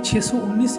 619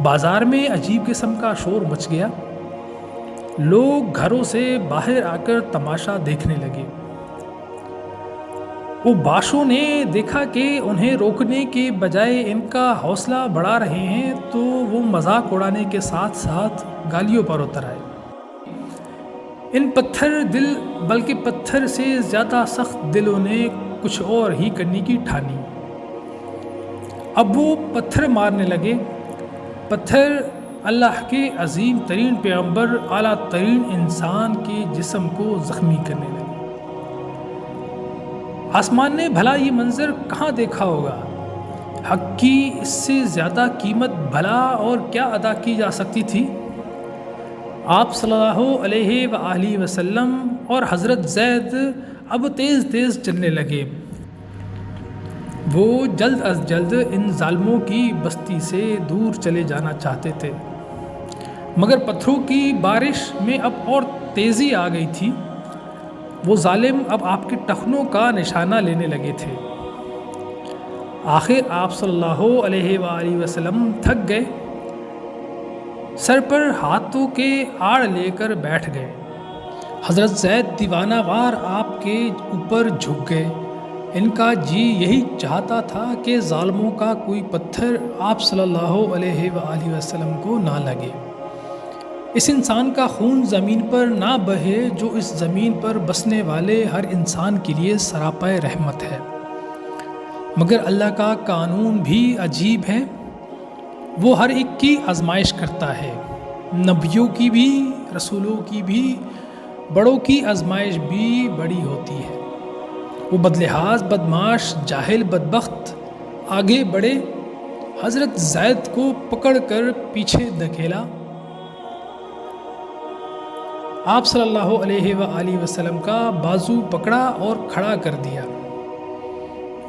بازار میں عجیب قسم کا شور مچ گیا۔ لوگ گھروں سے باہر آ کر تماشا دیکھنے لگے۔ وہ باشوں نے دیکھا کہ انہیں روکنے کے بجائے ان کا حوصلہ بڑھا رہے ہیں، تو وہ مذاق اڑانے کے ساتھ ساتھ گالیوں پر اتر آئے۔ ان پتھر دل بلکہ پتھر سے زیادہ سخت دلوں نے کچھ اور ہی کرنے کی ٹھانی۔ اب وہ پتھر مارنے لگے۔ پتھر اللہ کے عظیم ترین پیغمبر، اعلیٰ ترین انسان کے جسم کو زخمی کرنے لگے۔ آسمان نے بھلا یہ منظر کہاں دیکھا ہوگا؟ حق کی اس سے زیادہ قیمت بھلا اور کیا ادا کی جا سکتی تھی؟ آپ صلی اللہ علیہ وآلہ وسلم اور حضرت زید اب تیز تیز چلنے لگے۔ وہ جلد از جلد ان ظالموں کی بستی سے دور چلے جانا چاہتے تھے، مگر پتھروں کی بارش میں اب اور تیزی آ گئی تھی۔ وہ ظالم اب آپ کے ٹخنوں کا نشانہ لینے لگے تھے۔ آخر آپ صلی اللہ علیہ وآلہ وسلم تھک گئے، سر پر ہاتھوں کے آڑ لے کر بیٹھ گئے۔ حضرت زید دیوانہ وار آپ کے اوپر جھک گئے۔ ان کا جی یہی چاہتا تھا کہ ظالموں کا کوئی پتھر آپ صلی اللہ علیہ وآلہ وسلم کو نہ لگے، اس انسان کا خون زمین پر نہ بہے جو اس زمین پر بسنے والے ہر انسان کے لیے سراپائے رحمت ہے۔ مگر اللہ کا قانون بھی عجیب ہے، وہ ہر ایک کی آزمائش کرتا ہے، نبیوں کی بھی، رسولوں کی بھی، بڑوں کی آزمائش بھی بڑی ہوتی ہے۔ وہ بدلحاظ، بدمعاش، جاہل، بدبخت آگے بڑھے، حضرت زید کو پکڑ کر پیچھے دھکیلا۔ آپ صلی اللہ علیہ وآلہ وسلم کا بازو پکڑا اور کھڑا کر دیا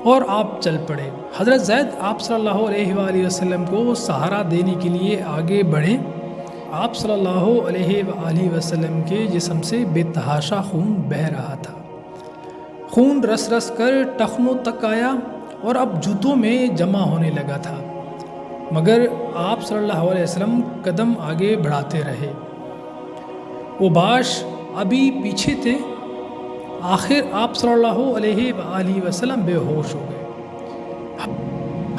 اور آپ چل پڑے۔ حضرت زید آپ صلی اللہ علیہ وآلہ وسلم کو سہارا دینے کے لیے آگے بڑھے۔ آپ صلی اللہ علیہ وآلہ وسلم کے جسم سے بے تحاشا خون بہہ رہا تھا۔ خون رس رس کر ٹخنوں تک آیا اور اب جوتوں میں جمع ہونے لگا تھا، مگر آپ صلی اللہ علیہ وسلم قدم آگے بڑھاتے رہے۔ وہ باش ابھی پیچھے تھے۔ آخر آپ صلی اللہ علیہ وآلہ وسلم بے ہوش ہو گئے۔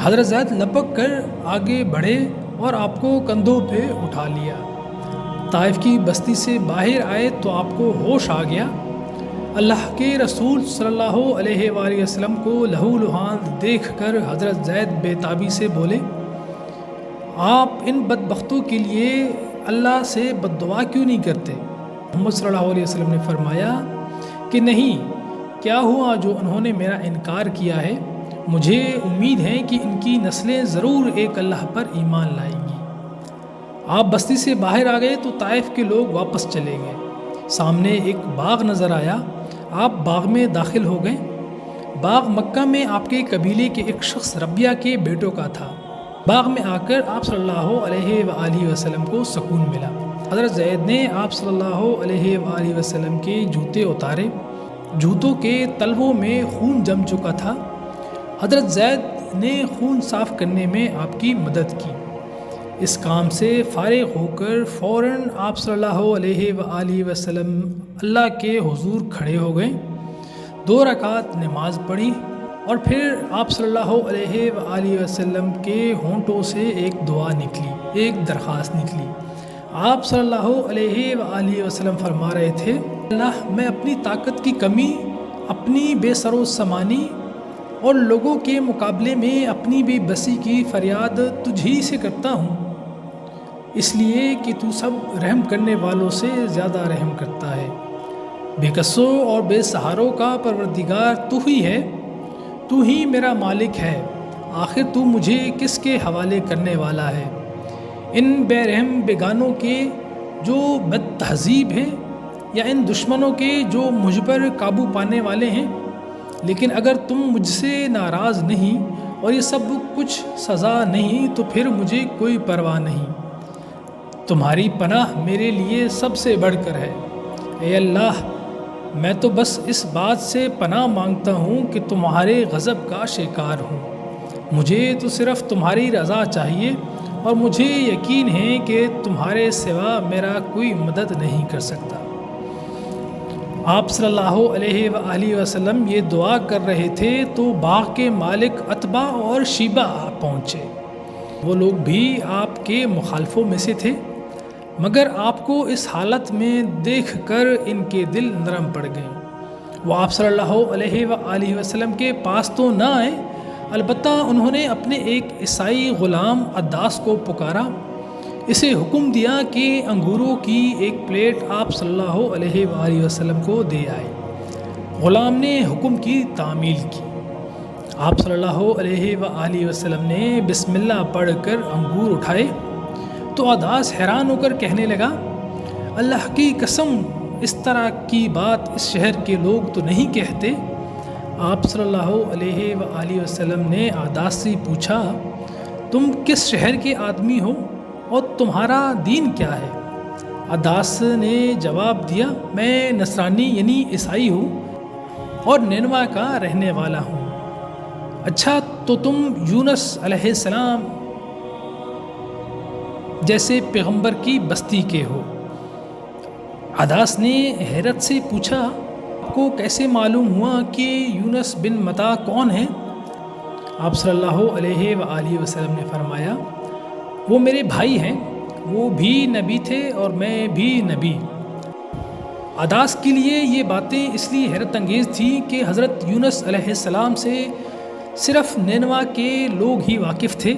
حضرت زید لپک کر آگے بڑھے اور آپ کو کندھوں پہ اٹھا لیا۔ طائف کی بستی سے باہر آئے تو آپ کو ہوش آ گیا۔ اللہ کے رسول صلی اللہ علیہ وآلہ وسلم کو لہو لہان دیکھ کر حضرت زید بے تابی سے بولے، آپ ان بدبختوں کے لیے اللہ سے بد دعا کیوں نہیں کرتے؟ محمد صلی اللہ علیہ وسلم نے فرمایا کہ نہیں، کیا ہوا جو انہوں نے میرا انکار کیا ہے؟ مجھے امید ہے کہ ان کی نسلیں ضرور ایک اللہ پر ایمان لائیں گی۔ آپ بستی سے باہر آ گئے تو طائف کے لوگ واپس چلے گئے۔ سامنے ایک باغ نظر آیا، آپ باغ میں داخل ہو گئے۔ باغ مکہ میں آپ کے قبیلے کے ایک شخص ربیہ کے بیٹوں کا تھا۔ باغ میں آ کر آپ صلی اللہ علیہ وآلہ وسلم کو سکون ملا۔ حضرت زید نے آپ صلی اللہ علیہ وآلہ وسلم کے جوتے اتارے، جوتوں کے تلووں میں خون جم چکا تھا۔ حضرت زید نے خون صاف کرنے میں آپ کی مدد کی۔ اس کام سے فارغ ہو کر فوراً آپ صلی اللہ علیہ وآلہ وسلم اللہ کے حضور کھڑے ہو گئے، 2 رکعت نماز پڑھی اور پھر آپ صلی اللہ علیہ وآلہ وسلم کے ہونٹوں سے ایک دعا نکلی، ایک درخواست نکلی۔ آپ صلی اللہ علیہ وآلہ وسلم فرما رہے تھے، اللہ، میں اپنی طاقت کی کمی، اپنی بے سر و سامانی اور لوگوں کے مقابلے میں اپنی بے بسی کی فریاد تجھ ہی سے کرتا ہوں، اس لیے کہ تو سب رحم کرنے والوں سے زیادہ رحم کرتا ہے۔ بے کسوں اور بے سہاروں کا پروردگار تو ہی ہے، تو ہی میرا مالک ہے، آخر تو مجھے کس کے حوالے کرنے والا ہے؟ ان بے رحم بیگانوں کے جو بد تہذیب ہیں، یا ان دشمنوں کے جو مجھ پر قابو پانے والے ہیں؟ لیکن اگر تم مجھ سے ناراض نہیں اور یہ سب کچھ سزا نہیں تو پھر مجھے کوئی پرواہ نہیں، تمہاری پناہ میرے لیے سب سے بڑھ کر ہے۔ اے اللہ، میں تو بس اس بات سے پناہ مانگتا ہوں کہ تمہارے غضب کا شکار ہوں، مجھے تو صرف تمہاری رضا چاہیے اور مجھے یقین ہے کہ تمہارے سوا میرا کوئی مدد نہیں کر سکتا۔ آپ صلی اللہ علیہ وآلہ وسلم یہ دعا کر رہے تھے تو باغ کے مالک عتبہ اور شیبہ پہنچے۔ وہ لوگ بھی آپ کے مخالفوں میں سے تھے، مگر آپ کو اس حالت میں دیکھ کر ان کے دل نرم پڑ گئے۔ وہ آپ صلی اللہ علیہ وآلہ وسلم کے پاس تو نہ آئے، البتہ انہوں نے اپنے ایک عیسائی غلام عداس کو پکارا، اسے حکم دیا کہ انگوروں کی ایک پلیٹ آپ صلی اللہ علیہ وآلہ وسلم کو دے آئے۔ غلام نے حکم کی تعمیل کی۔ آپ صلی اللہ علیہ وآلہ وسلم نے بسم اللہ پڑھ کر انگور اٹھائے تو عداس حیران ہو کر کہنے لگا، اللہ کی قسم، اس طرح کی بات اس شہر کے لوگ تو نہیں کہتے۔ آپ صلی اللہ علیہ وآلہ وسلم نے عداس سے پوچھا، تم کس شہر کے آدمی ہو اور تمہارا دین کیا ہے؟ عداس نے جواب دیا، میں نصرانی یعنی عیسائی ہوں اور نینوا کا رہنے والا ہوں۔ اچھا، تو تم یونس علیہ السلام جیسے پیغمبر کی بستی کے ہو۔ عداس نے حیرت سے پوچھا، آپ کو کیسے معلوم ہوا کہ یونس بن متا کون ہے؟ آپ صلی اللہ علیہ وآلہ وسلم نے فرمایا، وہ میرے بھائی ہیں، وہ بھی نبی تھے اور میں بھی نبی۔ عداس کے لیے یہ باتیں اس لیے حیرت انگیز تھیں کہ حضرت یونس علیہ السلام سے صرف نینوا کے لوگ ہی واقف تھے،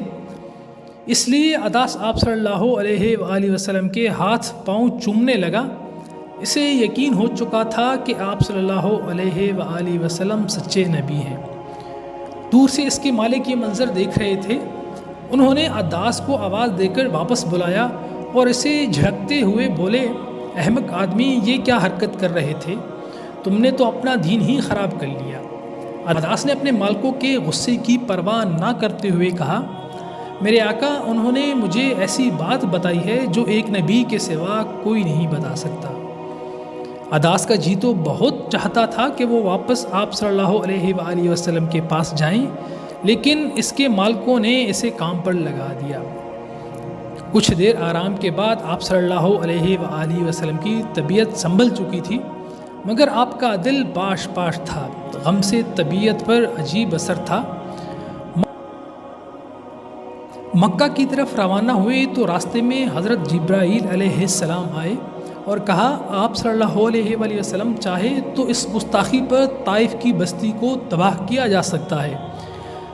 اس لیے عداس آپ صلی اللہ علیہ وآلہ وسلم کے ہاتھ پاؤں چومنے لگا۔ اسے یقین ہو چکا تھا کہ آپ صلی اللہ علیہ وآلہ وسلم سچے نبی ہیں۔ دور سے اس کے مالک یہ منظر دیکھ رہے تھے۔ انہوں نے عداس کو آواز دے کر واپس بلایا اور اسے جھڑکتے ہوئے بولے، احمق آدمی، یہ کیا حرکت کر رہے تھے؟ تم نے تو اپنا دین ہی خراب کر لیا۔ عداس نے اپنے مالکوں کے غصے کی پرواہ نہ کرتے ہوئے کہا، میرے آقا، انہوں نے مجھے ایسی بات بتائی ہے جو ایک نبی کے سوا کوئی نہیں بتا سکتا۔ عداس کا جی تو بہت چاہتا تھا کہ وہ واپس آپ صلی اللہ علیہ وآلہ وسلم کے پاس جائیں، لیکن اس کے مالکوں نے اسے کام پر لگا دیا۔ کچھ دیر آرام کے بعد آپ صلی اللہ علیہ وآلہ وسلم کی طبیعت سنبھل چکی تھی، مگر آپ کا دل پاش پاش تھا، غم سے طبیعت پر عجیب اثر تھا۔ مکہ کی طرف روانہ ہوئے تو راستے میں حضرت جبرائیل علیہ السلام آئے اور کہا، آپ صلی اللہ علیہ وآلہ وسلم چاہے تو اس گستاخی پر طائف کی بستی کو تباہ کیا جا سکتا ہے۔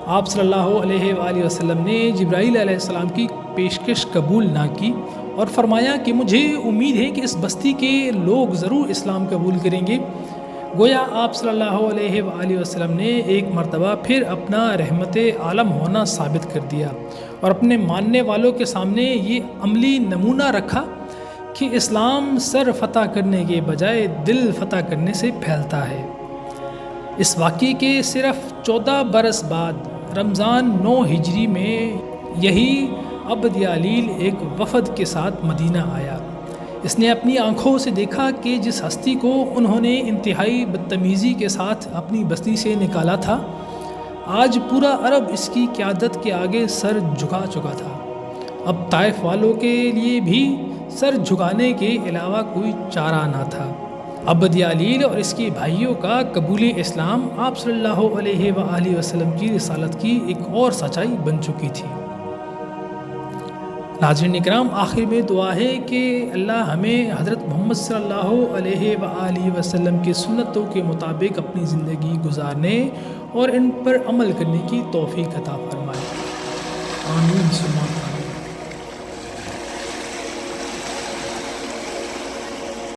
آپ صلی اللہ علیہ وآلہ وسلم نے جبرائیل علیہ السلام کی پیشکش قبول نہ کی اور فرمایا کہ مجھے امید ہے کہ اس بستی کے لوگ ضرور اسلام قبول کریں گے۔ گویا آپ صلی اللہ علیہ وآلہ وسلم نے ایک مرتبہ پھر اپنا رحمت عالم ہونا ثابت کر دیا اور اپنے ماننے والوں کے سامنے یہ عملی نمونہ رکھا کہ اسلام سر فتح کرنے کے بجائے دل فتح کرنے سے پھیلتا ہے۔ اس واقعے کے صرف 14 برس بعد رمضان 9 ہجری میں یہی عبد یالیل ایک وفد کے ساتھ مدینہ آیا۔ اس نے اپنی آنکھوں سے دیکھا کہ جس ہستی کو انہوں نے انتہائی بدتمیزی کے ساتھ اپنی بستی سے نکالا تھا، آج پورا عرب اس کی قیادت کے آگے سر جھکا چکا تھا۔ اب طائف والوں کے لیے بھی سر جھکانے کے علاوہ کوئی چارہ نہ تھا۔ عبد یالیل اور اس کے بھائیوں کا قبول اسلام آپ صلی اللہ علیہ وآلہ وسلم کی رسالت کی ایک اور سچائی بن چکی تھی۔ ناظرین اکرام، آخر میں دعا ہے کہ اللہ ہمیں حضرت محمد صلی اللہ علیہ وآلہ وسلم کی سنتوں کے مطابق اپنی زندگی گزارنے اور ان پر عمل کرنے کی توفیق عطا فرمائے۔ آمین ثم آمین۔